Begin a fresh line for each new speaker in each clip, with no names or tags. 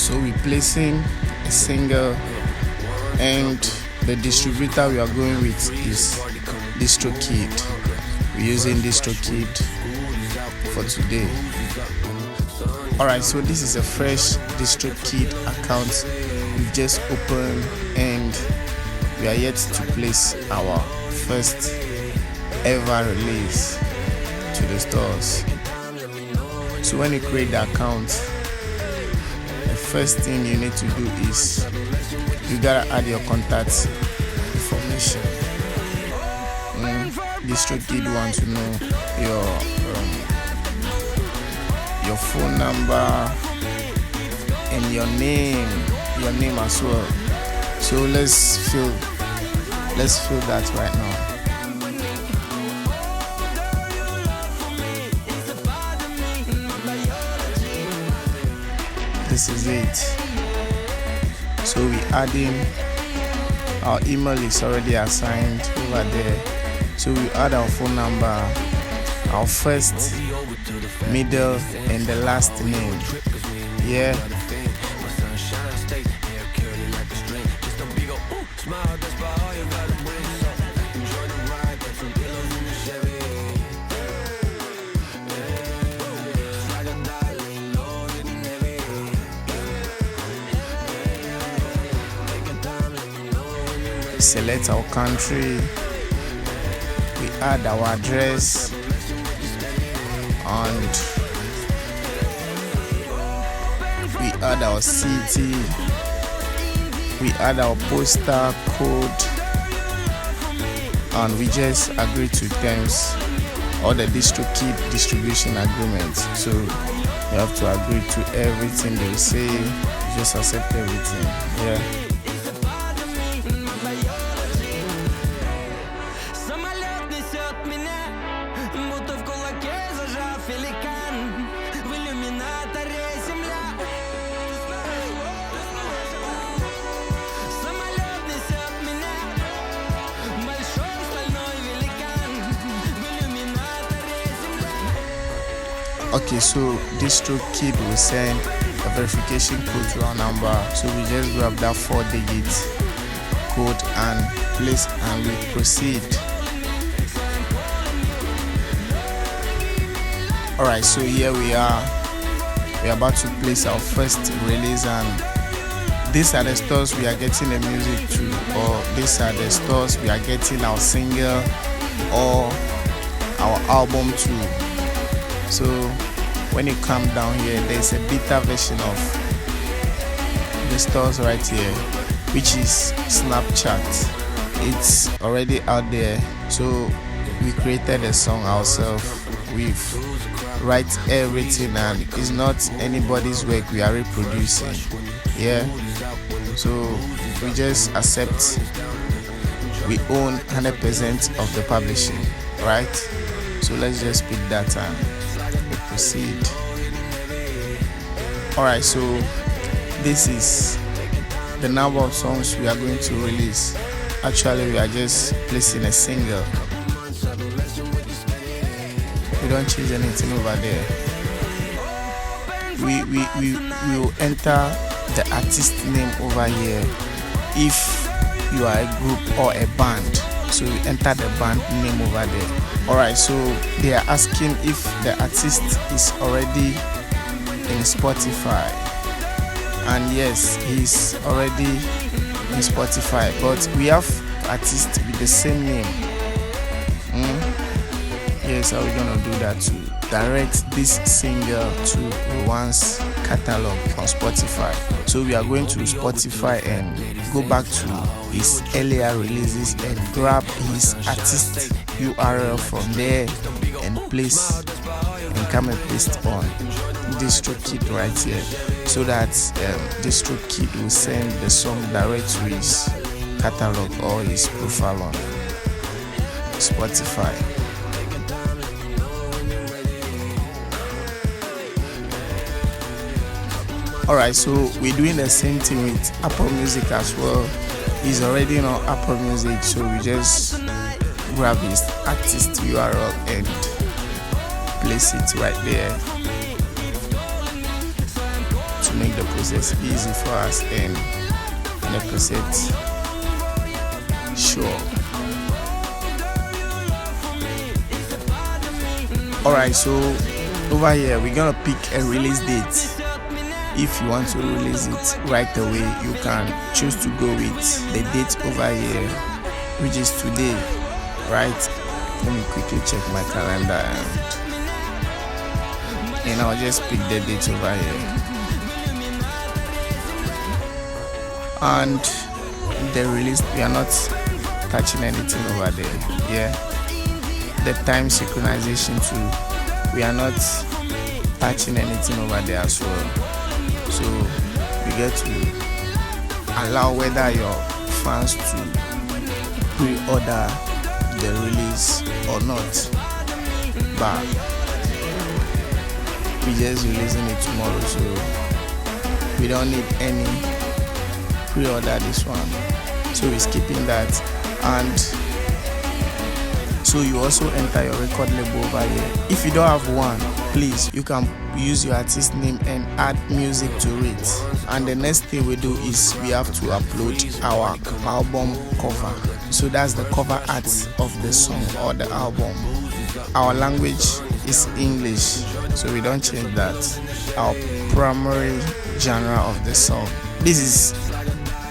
So we're placing a single, and the distributor we are going with is Distrokid. We're using Distrokid for today. Alright, so this is a fresh Distrokid account we've just opened, and we are yet to place our first ever release to the stores. So when you create the account, the first thing you need to do is you gotta add your contact information. Distrokid wants to know your phone number and your name as well. So let's fill that right now. This is it. So we adding our email is already assigned over there. So we add our phone number, our first, middle, and the last name. Yeah. Select our country, we add our address, and we add our city, we add our postal code, and we just agree to terms or the Distrokid distribution agreement. So you have to agree to everything they say, you just accept everything. Yeah. Okay, so Distrokid will send a verification code to our number. So we just grab that 4-digit code and place, and we proceed. Alright, so here we are. We're about to place our first release, and these are the stores we are getting the music to, or these are the stores we are getting our single or our album to. So when you come down here, there's a beta version of the stores right here, which is Snapchat. It's already out there. So we created a song ourselves. We've write everything, and it's not anybody's work we are reproducing. Yeah. So we just accept we own 100% of the publishing, right? So let's just pick that and proceed. Alright, so this is the number of songs we are going to release. Actually, we are just placing a single. We don't change anything over there. We will enter the artist name over here if you are a group or a band. So we enter the band name over there. Alright, so they are asking if the artist is already in Spotify, and yes, he's already in Spotify, but we have artists with the same name. Yes, how are we gonna do that to direct this single to Rowan's catalog on Spotify? So we are going to Spotify and go back to his earlier releases and grab his artist URL from there and place and come and paste on Distrokid right here, so that Distrokid will send the song direct to his catalog or his profile on Spotify. Alright, so we're doing the same thing with Apple Music as well. He's already on Apple Music, so we just grab his artist URL and place it right there to make the process easy for us and 100% sure. Alright, so over here we're gonna pick a release date. If you want to release it right away, you can choose to go with the date over here, which is today, right? Let me quickly check my calendar and I'll just pick the date over here. And the release, we are not touching anything over there. Yeah, the time synchronization too, we are not touching anything over there as well. So you get to allow whether your fans to pre-order the release or not, but we just releasing it tomorrow, so we don't need any pre-order this one, so we're skipping that. And so you also enter your record label over here. If you don't have one, please, you can use your artist name and add music to it. And the next thing we do is we have to upload our album cover. So that's the cover art of the song or the album. Our language is English, so we don't change that. Our primary genre of the song, this is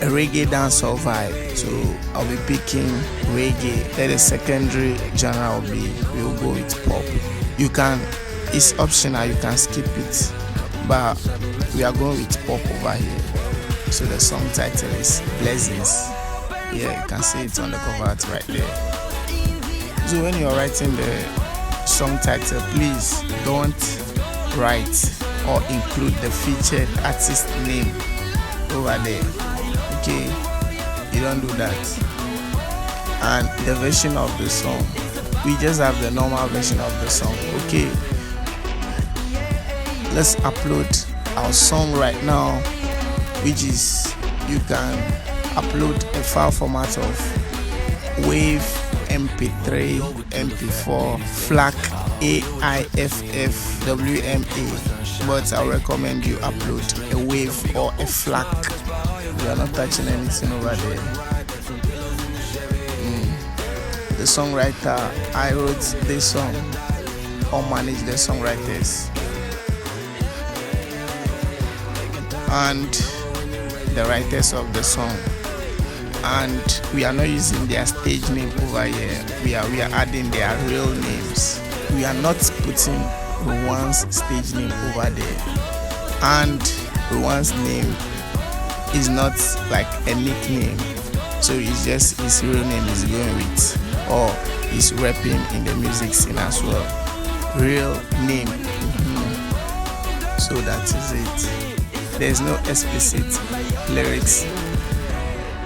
a reggae dancehall vibe, so I'll be picking reggae. Then the secondary genre we'll go with pop. You can, it's optional, you can skip it, but we are going with pop over here. So the song title is Blessings. Yeah, you can see it on the cover art right there. So when you're writing the song title, please don't write or include the featured artist name over there. Okay, you don't do that. And the version of the song, we just have the normal version of the song. Okay, let's upload our song right now, which is, you can upload a file format of WAV, MP3, MP4, FLAC, AIFF, WMA, but I recommend you upload a WAV or a FLAC. We are not touching anything over there. The songwriter, I wrote this song or manage the songwriters, and the writers of the song. And we are not using their stage name over here. We are adding their real names. We are not putting Ruwan's stage name over there. And Ruwan's name is not like a nickname, so it's just his real name is going with, or he's rapping in the music scene as well. Real name. So that is it. There's no explicit lyrics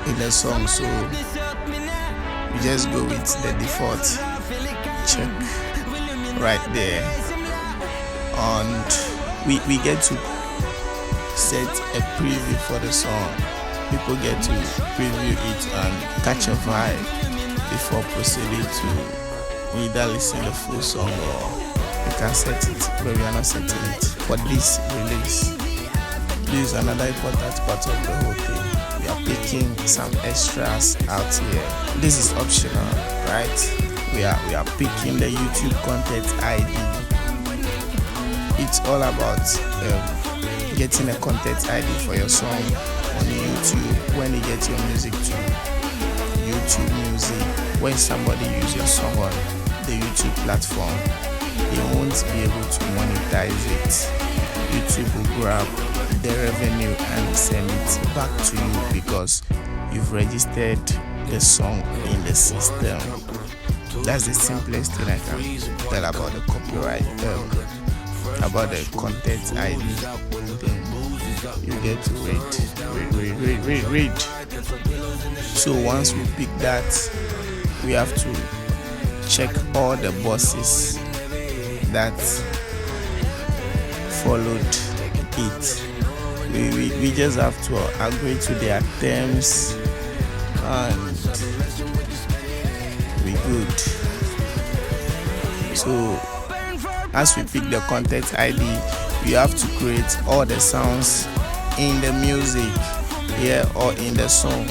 in the song, so we just go with the default. Check right there, and we get to set a preview for the song. People get to preview it and catch a vibe before proceeding to either listen the full song, or you can set it, but we are not setting it for this release. This is another important part of the whole thing. We are picking some extras out here. This is optional, right? We are picking the YouTube content ID. It's all about getting a content ID for your song on YouTube. When you get your music to YouTube Music, when somebody uses your song on the YouTube platform, they won't be able to monetize it. YouTube will grab the revenue and send it back to you because you've registered the song in the system. That's the simplest thing I can tell about the copyright, about the content ID thing. You get to read. So once we pick that, we have to check all the bosses that followed it. We just have to agree to their terms and we good. So as we pick the content ID, we have to create all the sounds in the music, yeah, or in the song.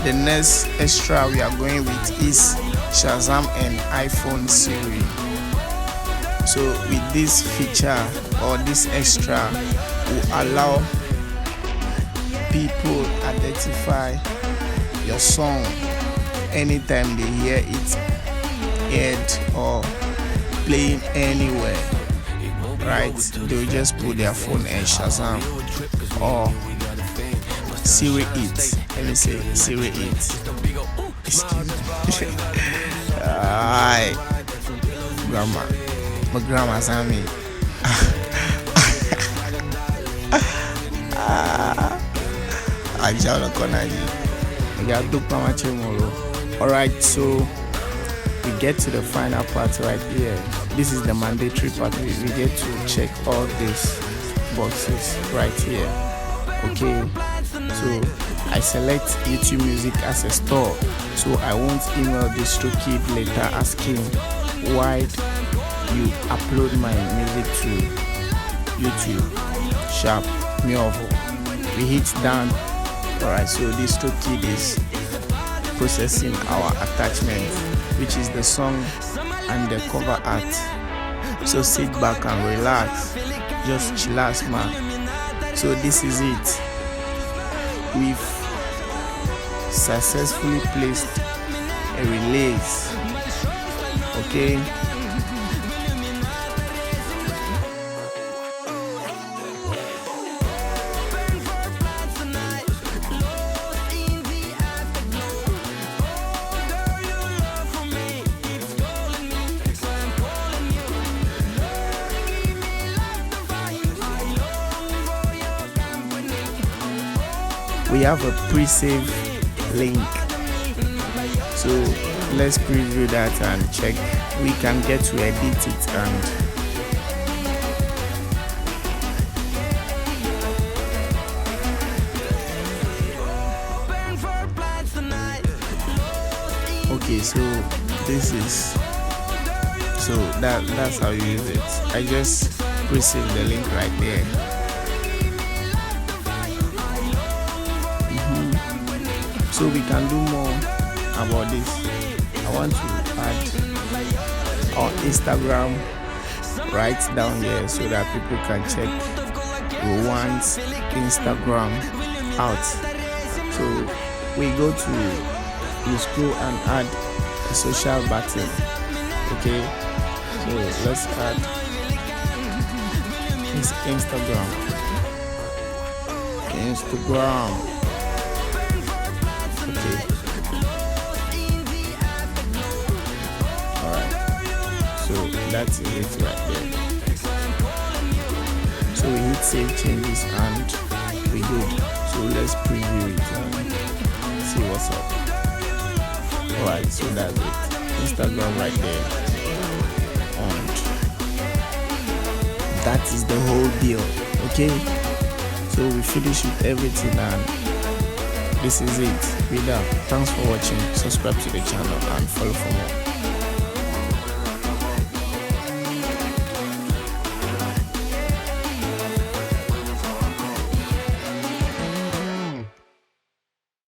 The next extra we are going with is Shazam and iPhone Siri. So with this feature or this extra will allow people identify your song anytime they hear it aired or playing anywhere, right? They'll just put their phone and Shazam or Siri it. Let me say Siri it. Excuse me. Alright, grandma. My grandma's on me. I just Alright, so we get to the final part right here. This is the mandatory part. We get to check all these boxes right here. Okay, so I select YouTube Music as a store, so I won't email Distrokid later asking why you upload my music to YouTube. Sharp, Miovo. We hit done. Alright, so Distrokid is processing our attachment, which is the song and the cover art. So sit back and relax, just chillax, man. So this is it. We've successfully placed a release. Okay. We have a pre-save link, so let's preview that and check. We can get to edit it and okay, so this is that's how you use it. I just pre-save the link right there. So we can do more about this. I want to add our Instagram right down here so that people can check Rowan's Instagram out. So we go to, you scroll and add a social button. Okay, so let's add his Instagram. Okay. Alright. So that's it right there. So we hit save changes and we good. So let's preview it and see what's up. Alright, so that's it. Instagram right there. And that is the whole deal. Okay? So we finish with everything and this is it. With that, thanks for watching. Subscribe to the channel and follow for more.